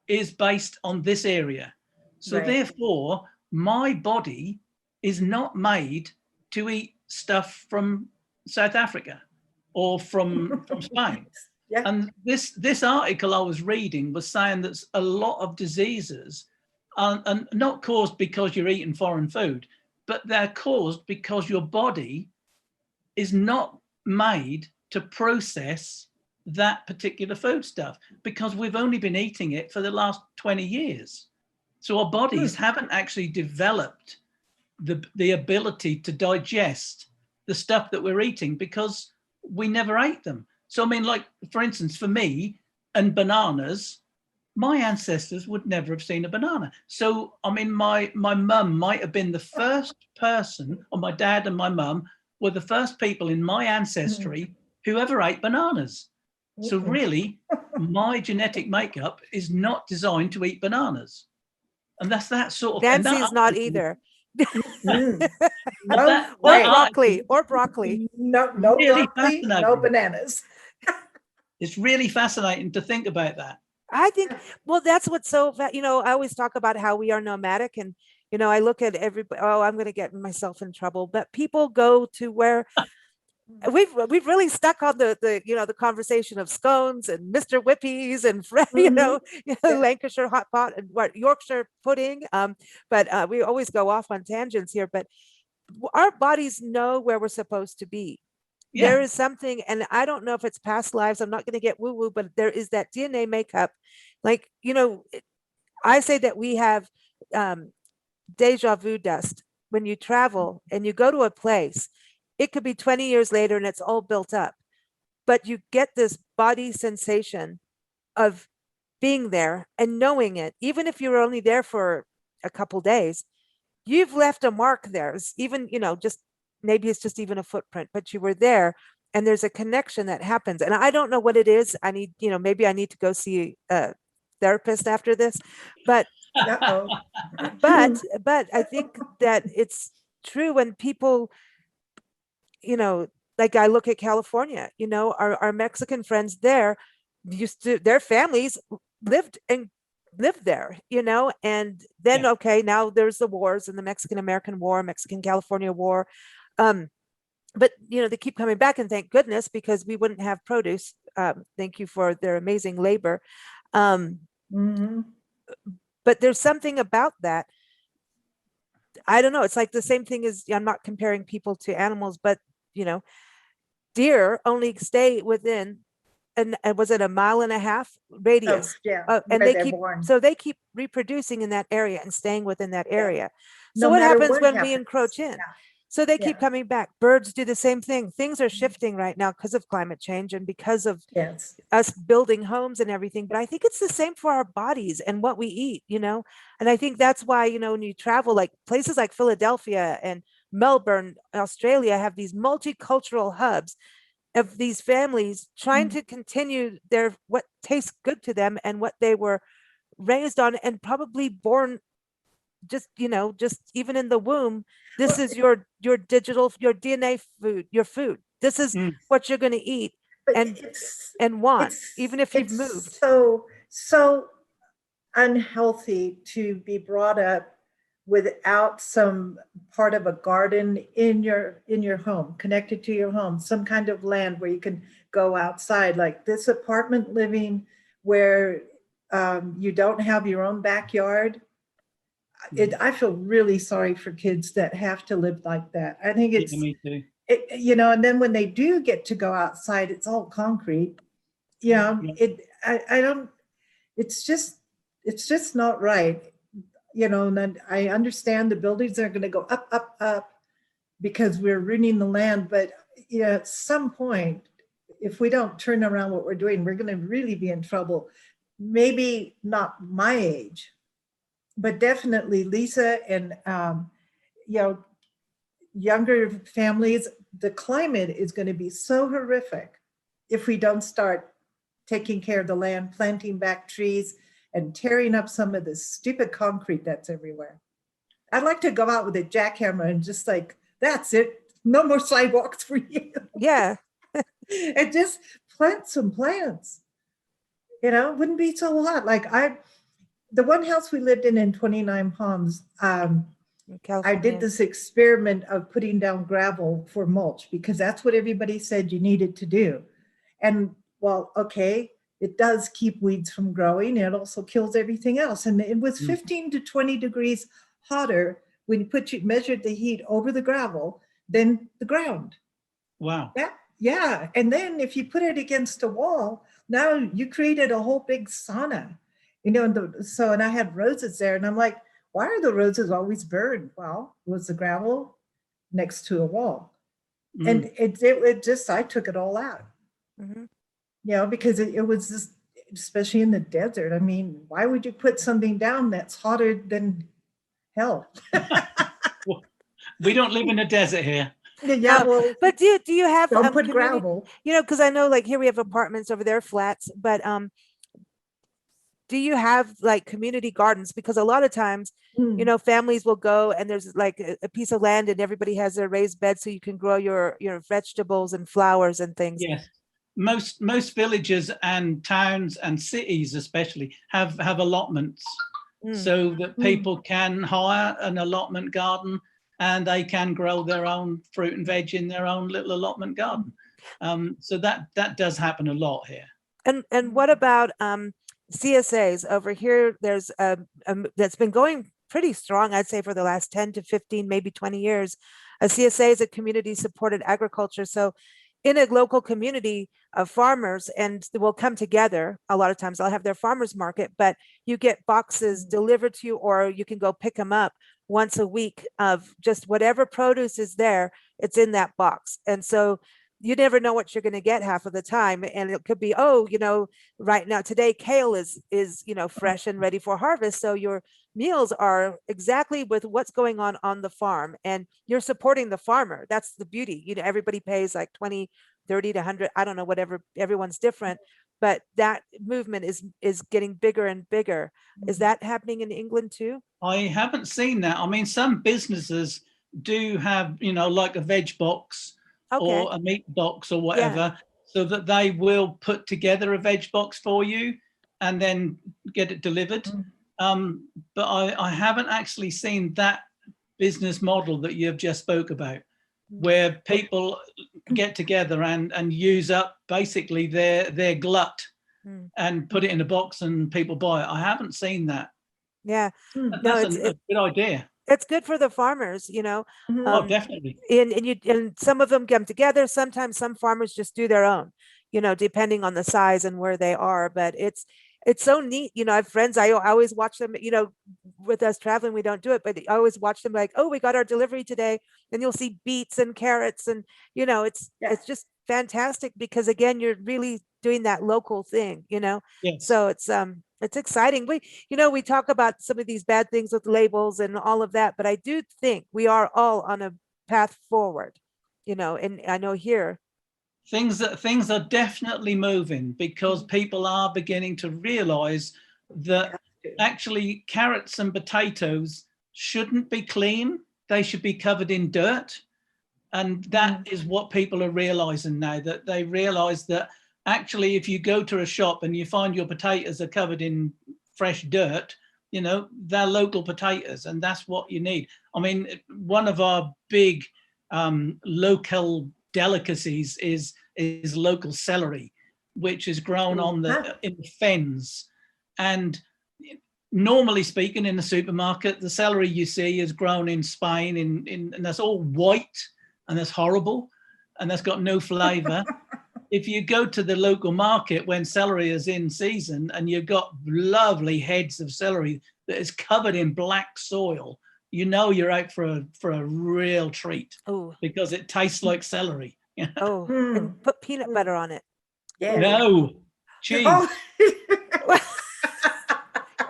is based on this area. So therefore, my body is not made to eat stuff from South Africa or from Spain. And this article I was reading was saying that a lot of diseases are not caused because you're eating foreign food, but they're caused because your body is not made to process that particular food stuff, because we've only been eating it for the last 20 years. So our bodies haven't actually developed the ability to digest the stuff that we're eating because we never ate them. So, I mean, like, for instance, for me and bananas, my ancestors would never have seen a banana. So, I mean, my mum might have been the first person, or my dad and my mum were the first people in my ancestry who ever ate bananas. So really, my genetic makeup is not designed to eat bananas. And that's that sort of... Nancy's not either. Mm. And No, that Or wait, broccoli, or broccoli. no, no Really broccoli, no fascinating. bananas. It's really fascinating to think about that. I think, well, that's what's so, I always talk about how we are nomadic, and, I look at everybody, oh, I'm going to get myself in trouble, but people go to where we've really stuck on the conversation of scones and Mr. Whippies and Mhm. Yeah. Lancashire hot pot and what Yorkshire pudding. But we always go off on tangents here, but our bodies know where we're supposed to be. There Yeah. is something, and I don't know if it's past lives. I'm not going to get woo woo, but there is that DNA makeup. Like, I say that we have deja vu dust. When you travel and you go to a place, it could be 20 years later and it's all built up, but you get this body sensation of being there and knowing it, even if you're only there for a couple days, you've left a mark there. It's even, just maybe it's just even a footprint, but you were there, and there's a connection that happens. And I don't know what it is. I need, maybe I need to go see a therapist after this, but Uh-oh. but I think that it's true when people, like I look at California, our Mexican friends there used to, their families lived there, and then, Yeah. okay, now there's the wars and the Mexican-American War, Mexican-California War. But, they keep coming back, and thank goodness, because we wouldn't have produce. Thank you for their amazing labor. Mhm. But there's something about that. I don't know. It's like the same thing as, I'm not comparing people to animals, but, deer only stay within, and was it a mile and a half Oh, radius? yeah, And where they they're keep, born. so they keep reproducing in that area and staying within that Yeah. area. No So what matter happens what when we happens. encroach in? Yeah. So they keep Yeah. coming back. Birds do the same thing. Things are shifting right now because of climate change and because of Yes. us building homes and everything. But I think it's the same for our bodies and what we eat, and I think that's why, when you travel, like places like Philadelphia and Melbourne, Australia, have these multicultural hubs of these families trying to continue their, what tastes good to them and what they were raised on and probably born, just, just even in the womb. This Well, is your digital, your DNA food, your food. This is Mm. what you're going to eat but and want, it's even if you've it's moved. so unhealthy to be brought up without some part of a garden in your home, connected to your home, some kind of land where you can go outside, like this apartment living where you don't have your own backyard. I feel really sorry for kids that have to live like that. I think Yeah, me too. and then when they do get to go outside, it's all concrete. Yeah. I don't, it's just not right. And then I understand the buildings are going to go up, up, up because we're ruining the land. But at some point, if we don't turn around what we're doing, we're going to really be in trouble. Maybe not my age, but definitely Lisa and younger families. The climate is going to be so horrific if we don't start taking care of the land, planting back trees, and tearing up some of this stupid concrete that's everywhere. I'd like to go out with a jackhammer and just like, that's it. No more sidewalks for you. Yeah. And just plant some plants. Wouldn't be so hot. Like the one house we lived in 29 Palms, I did this experiment of putting down gravel for mulch because that's what everybody said you needed to do. And well, okay, it does keep weeds from growing. It also kills everything else. And it was 15 to 20 degrees hotter when you measured the heat over the gravel than the ground. Wow. Yeah. And then if you put it against a wall, now you created a whole big sauna. And I had roses there, and I'm like, why are the roses always burned? Well, it was the gravel next to a wall. And it just, I took it all out. Because it was just, especially in the desert. I mean, why would you put something down that's hotter than hell? We don't live in a desert here. Yeah, well, but do you have don't put gravel? Because I know, like, here we have apartments, over there flats, but do you have like community gardens? Because a lot of times you know, families will go and there's like a piece of land and everybody has their raised bed so you can grow your vegetables and flowers and things. Yes. Most villages and towns and cities especially have allotments, so that people can hire an allotment garden and they can grow their own fruit and veg in their own little allotment garden. So that does happen a lot here. And what about CSAs over here? There's that's been going pretty strong, I'd say, for the last 10 to 15, maybe 20 years. A CSA is a community supported agriculture. So in a local community of farmers, and will come together. A lot of times I'll have their farmers market, but you get boxes delivered to you, or you can go pick them up once a week of just whatever produce is there, it's in that box. And so you never know what you're going to get half of the time. And it could be, oh, you know, right now, today, kale is, you know, fresh and ready for harvest. So your meals are exactly with what's going on the farm, and you're supporting the farmer. That's the beauty. You know, everybody pays like 20, 30 to 100, I don't know, whatever, everyone's different, but that movement is getting bigger and bigger. Is that happening in England too? I haven't seen that. I mean, some businesses do have, you know, like a veg box or a meat box or whatever, so that they will put together a veg box for you and then get it delivered. But I haven't actually seen that business model that you've just spoke about, where people get together and use up basically their glut and put it in a box and people buy it. I haven't seen that. Yeah, That's a good idea. It's good for the farmers, you know. Oh, definitely. And some of them come together. Sometimes some farmers just do their own, you know, depending on the size and where they are. But it's so neat. You know, I have friends, I always watch them, you know, with us traveling, we don't do it, but I always watch them like, oh, we got our delivery today. And you'll see beets and carrots and, you know, it's just fantastic because again, you're really doing that local thing, you know? Yes. So it's exciting. We talk about some of these bad things with labels and all of that, but I do think we are all on a path forward, you know, and I know here things are definitely moving because people are beginning to realize that actually carrots and potatoes shouldn't be clean. They should be covered in dirt. And that is what people are realizing now, that they realize that actually, if you go to a shop and you find your potatoes are covered in fresh dirt, you know, they're local potatoes, and that's what you need. I mean, one of our big local delicacies is local celery, which is grown in the fens. And normally speaking, in the supermarket, the celery you see is grown in Spain, and that's all white, and that's horrible, and that's got no flavor. If you go to the local market when celery is in season and you've got lovely heads of celery that is covered in black soil, you know you're out for a real treat. Because it tastes like celery. And put peanut butter on it. Yeah. No, cheese. Are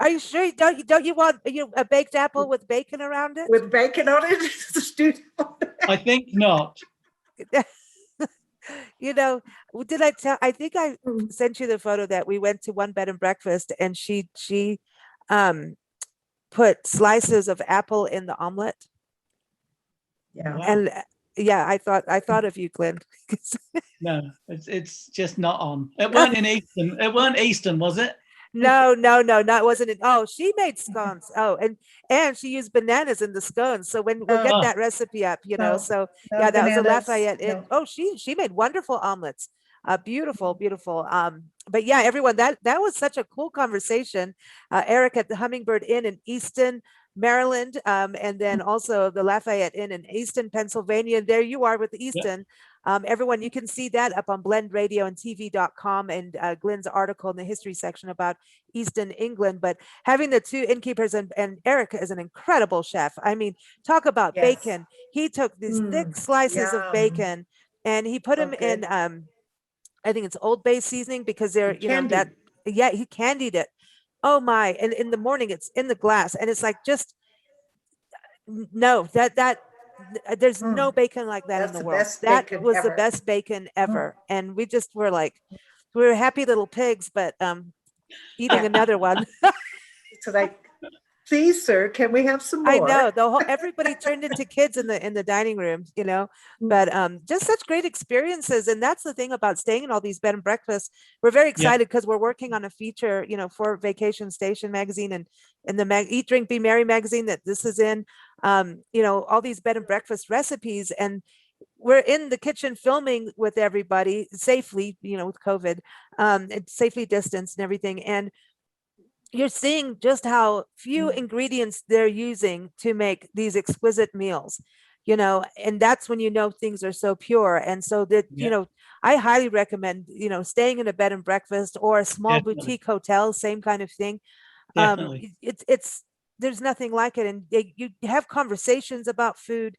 you sure? Don't you want a baked apple with bacon around it? With bacon on it? I think not. You know, did I tell? I think I sent you the photo that we went to one bed and breakfast, and she put slices of apple in the omelet. Yeah. Wow. And I thought of you, Glynn. No, it's just not on. It weren't in Easton. It weren't Easton, was it? No, it wasn't it. Oh, she made scones. Oh, and she used bananas in the scones. So we'll get that recipe up, you know. So that was a Lafayette. Oh, she made wonderful omelets. Beautiful. But yeah, everyone, that was such a cool conversation. Eric at the Hummingbird Inn in Easton, Maryland, and then also the Lafayette Inn in Easton, Pennsylvania. There you are with Easton. Everyone, you can see that up on blendradioandtv.com and Glynn's article in the history section about Easton, England. But having the two innkeepers and Eric is an incredible chef. I mean, talk about bacon. He took these thick slices of bacon and he put them in, I think it's Old Bay seasoning because they're, you know, that, he candied it. Oh my. And in the morning, it's in the glass and it's like, just, no, there's no bacon like that in the world. That was the best bacon ever. And we just were like, we were happy little pigs, but eating another one. It's like, Please, sir, can we have some more? I know everybody turned into kids in the dining room, but just such great experiences. And that's the thing about staying in all these bed and breakfasts. We're very excited because we're working on a feature, for Vacation Station magazine and the Eat, Drink, Be Merry magazine that this is in, all these bed and breakfast recipes. And we're in the kitchen filming with everybody safely, with COVID, it's safely distanced and everything. And you're seeing just how few ingredients they're using to make these exquisite meals, and that's when things are so pure. And so that, I highly recommend, staying in a bed and breakfast or a small boutique hotel, same kind of thing. Definitely. There's nothing like it. And you have conversations about food,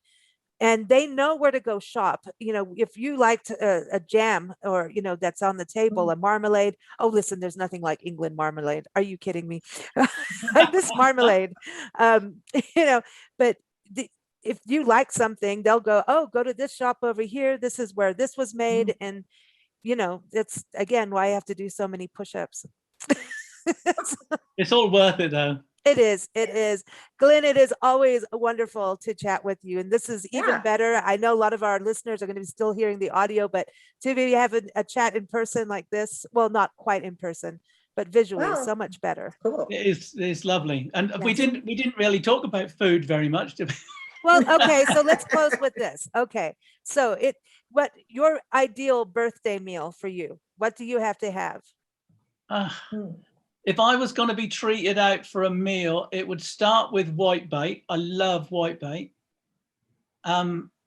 and they know where to go shop. If you liked a jam or, that's on the table, a marmalade. Oh, listen, there's nothing like England marmalade. Are you kidding me? This marmalade, but if you like something, they'll go to this shop over here. This is where this was made. And, it's again, why I have to do so many push-ups. It's all worth it though. It is. Glynn, it is always wonderful to chat with you. And this is even better. I know a lot of our listeners are going to be still hearing the audio, but to be having a chat in person like this, well, not quite in person, but visually, so much better. Cool. It's lovely. And we didn't really talk about food very much. Well, okay, so let's close with this. Okay. So what your ideal birthday meal for you? What do you have to have? If I was going to be treated out for a meal, it would start with whitebait. I love whitebait.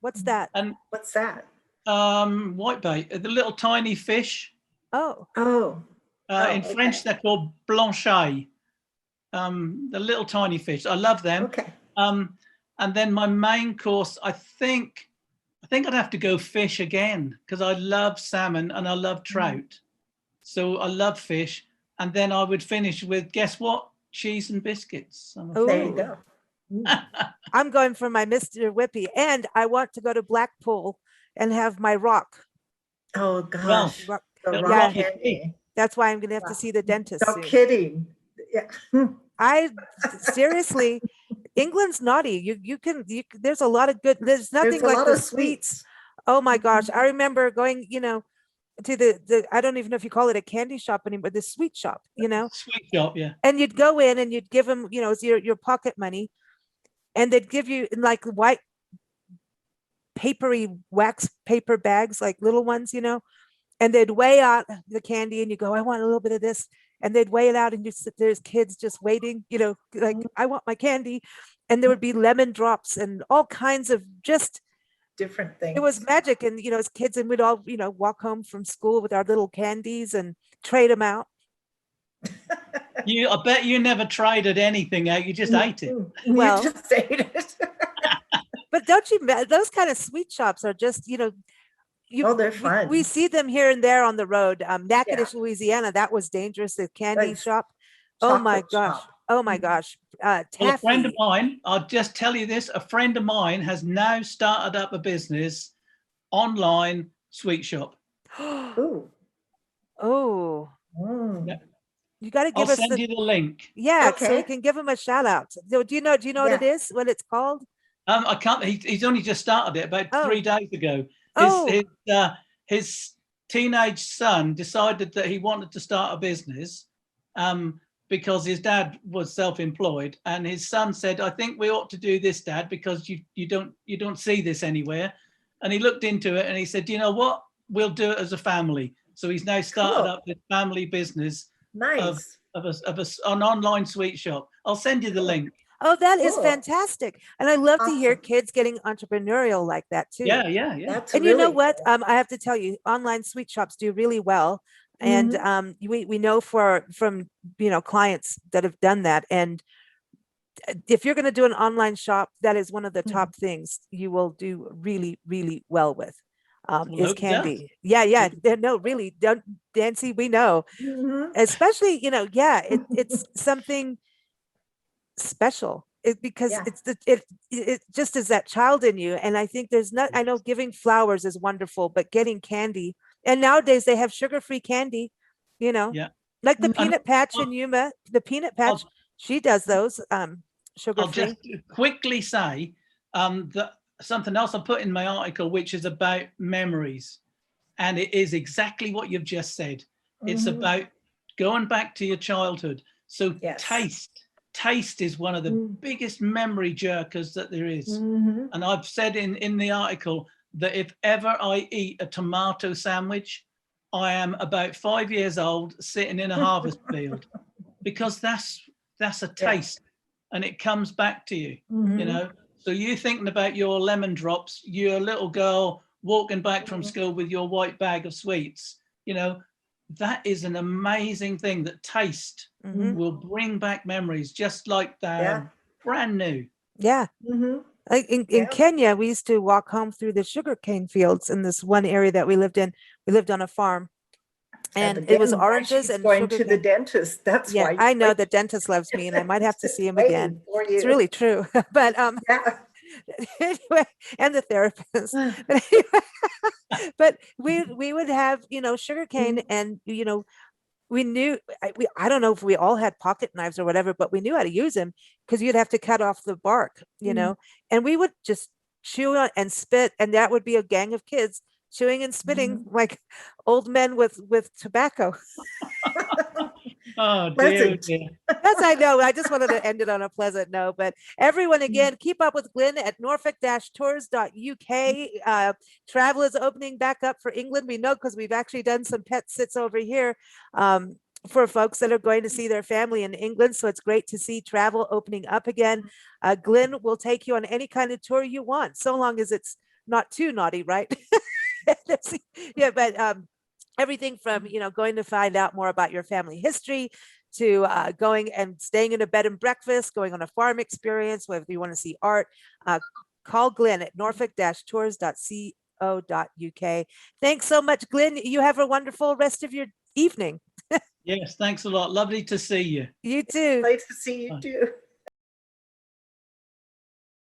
What's that? And what's that? Whitebait, the little tiny fish. Oh. In French, they're called blanchet. The little tiny fish. I love them. Okay. And then my main course, I think I'd have to go fish again because I love salmon and I love trout. So I love fish. And then I would finish with, guess what? Cheese and biscuits. There you go. I'm going for my Mr. Whippy, and I want to go to Blackpool and have my rock. Oh gosh. Well, The rock rock is candy. That's why I'm going to have to see the dentist No soon. kidding. Yeah. I seriously, England's naughty. There's a lot of good, there's nothing like the sweets. Oh my gosh. I remember going, to the I don't even know if you call it a candy shop anymore, the sweet shop, Sweet shop, yeah. And you'd go in and you'd give them, it's your pocket money, and they'd give you like white papery wax paper bags, like little ones, and they'd weigh out the candy, and you go, I want a little bit of this, and they'd weigh it out, and there's kids just waiting, like I want my candy, and there would be lemon drops and all kinds of just different things. It was magic. And, as kids, and we'd all, walk home from school with our little candies and trade them out. I bet you never traded anything out. You just ate it. Well, you just ate it. But don't you, those kind of sweet shops are just, they're fun. We see them here and there on the road. Natchitoches, Louisiana, that was dangerous. The candy shop. Oh my gosh. Oh my gosh. Well, a friend of mine, I'll just tell you this, a friend of mine has now started up a business, online sweet shop. Ooh. Oh. Yeah. You got to give I'll us send you the link. Yeah, so we can give him a shout out. Do you know what it is, what it's called? I can't, he's only just started it about 3 days ago. His teenage son decided that he wanted to start a business because his dad was self-employed, and his son said, I think we ought to do this, Dad, because you don't see this anywhere. And he looked into it and he said, you know what, we'll do it as a family. So he's now started up this family business of an online sweet shop. I'll send you the link. Oh, that is fantastic. And I love to hear kids getting entrepreneurial like that too. Yeah. That's and you know what? I have to tell you, online sweet shops do really well. And we know from clients that have done that. And if you're going to do an online shop, that is one of the top things you will do really, really well with. Is candy. Yeah. No, really, don't, Nancy, we know. Especially, it's something special. Because it just is that child in you. And I think I know giving flowers is wonderful, but getting candy. And nowadays they have sugar-free candy, like the peanut patch in Yuma, the peanut patch, she does those. sugar I'll free. just quickly say that something else I put in my article, which is about memories. And it is exactly what you've just said. It's about going back to your childhood. So taste is one of the biggest memory jerkers that there is. And I've said in the article that if ever I eat a tomato sandwich, I am about 5 years old sitting in a harvest field, because that's a taste and it comes back to you, you know. So you thinking about your lemon drops, you're a little girl walking back from school with your white bag of sweets, you know, that is an amazing thing, that taste will bring back memories just like that. Brand new. Yeah. Like in Kenya, we used to walk home through the sugarcane fields in this one area that we lived in. We lived on a farm, and it was oranges and going to the sugarcane. dentist. That's Yeah, why. I know the dentist loves me, and I might have to see him Waiting again. for It's you. really true. But Yeah. anyway, and the therapist. But anyway, but we would have, you know, sugarcane, and you know, we knew, I don't know if we all had pocket knives or whatever, but we knew how to use them, because you'd have to cut off the bark, you know, and we would just chew on and spit, and that would be a gang of kids chewing and spitting like old men with tobacco. Oh dear, Pleasant. dear. That's, I know. I just wanted to end it on a pleasant note. But everyone, again, keep up with Glynn at Norfolk-Tours.uk. Travel is opening back up for England. We know, because we've actually done some pet sits over here for folks that are going to see their family in England. So it's great to see travel opening up again. Glynn will take you on any kind of tour you want, so long as it's not too naughty, right? Yeah, but everything from, you know, going to find out more about your family history, to going and staying in a bed and breakfast, going on a farm experience, whether you want to see art, call Glynn at norfolk-tours.co.uk. Thanks so much, Glynn. You have a wonderful rest of your evening. Yes, thanks a lot. Lovely to see you. You too. Nice to see you Bye. too.